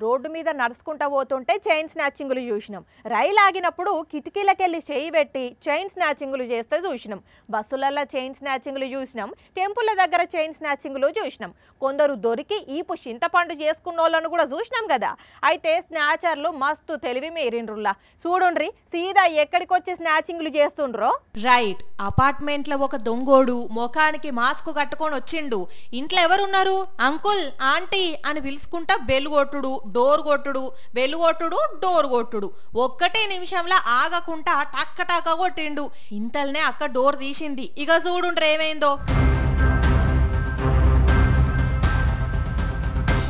Road మీద నడుచుకుంటా పోతుంటే చైన్ స్నాచింగ్లు చూసినాం. రైలు ఆగినప్పుడు కిటికీలకెళ్ళి చేయి పెట్టి చైన్ స్నాచింగ్లు చేస్తే చూసినాం. బస్సులలో చైన్ స్నాచింగ్లు చూసినాం. టెంపుల్ల దగ్గర చైన్ స్నాచింగ్లు చూసినాం. కొందరు దొరికి ఈపు చింతపండు చేసుకున్న వాళ్ళను కూడా చూసినాం కదా. అయితే స్నాచర్లు మస్తు తెలివి మీరిండ్రుల్లా. చూడుండ్రి సీదా ఎక్కడికి వచ్చి స్నాచింగ్లు చేస్తుండ్రో. రైట్, అపార్ట్మెంట్లో ఒక దొంగోడు ముఖానికి మాస్క్ కట్టుకొని వచ్చిండు. ఇంట్లో ఎవరున్నారు? అంకుల్, ఆంటీ అని పిలుచుకుంటా బెల్ కొట్టుడు, డోర్ కొట్టుడు, బెల్ కొట్టుడు, డోర్ కొట్టుడు. ఒక్కటే నిమిషంలో ఆగకుండా టక్క టక్క కొట్టిండు. ఇంతల్నే అక్క డోర్ తీసింది. ఇక చూడుండ్రు ఏమైందో.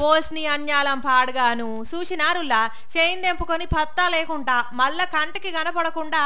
పోస్ని అన్యాలం పాడగాను చూసినారులా. చైన్ తెంపుకొని పత్తా లేకుండా మళ్ళా కంటికి కనపడకుండా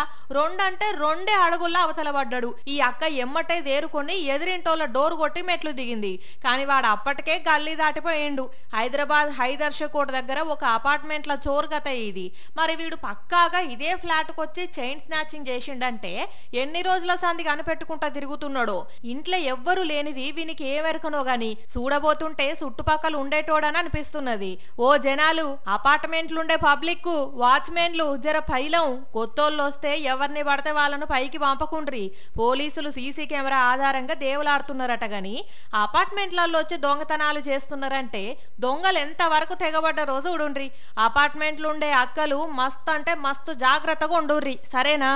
రెండే అడుగుల్లా అవతల పడ్డాడు. ఈ అక్క ఎమ్మటే దేరుకొని ఎదిరింటోళ్ళ డోర్ కొట్టి మెట్లు దిగింది. కానీ వాడు అప్పటికే గల్లీ దాటిపోయిండు. హైదరాబాద్ హైదర్షకోట దగ్గర ఒక అపార్ట్మెంట్ల చోరుగత ఇది. మరి వీడు పక్కాగా ఇదే ఫ్లాట్కి వచ్చి చైన్ స్నాచింగ్ చేసిండంటే ఎన్ని రోజుల సంది కనిపెట్టుకుంటా తిరుగుతున్నాడో. ఇంట్లో ఎవ్వరు లేనిది వీనికి ఏమెరకనో గాని చూడబోతుంటే చుట్టుపక్కల ఉండేటోడని అనిపిస్తున్నది. ఓ జనాలు, అపార్ట్మెంట్లుండే పబ్లిక్, వాచ్మెన్లు జర పైలం. కొత్తోళ్ళు వస్తే ఎవరిని పడితే వాళ్ళను పైకి పంపకుండ్రి. పోలీసులు సీసీ కెమెరా ఆధారంగా దేవులాడుతున్నారట గాని అపార్ట్మెంట్లలో వచ్చి దొంగతనాలు చేస్తున్నారంటే దొంగలు ఎంత వరకు తెగబడ్డ రోజు ఉడుండ్రి. అపార్ట్మెంట్లుండే అక్కలు మస్తు అంటే మస్తు జాగ్రత్తగా ఉండుర్రి, సరేనా?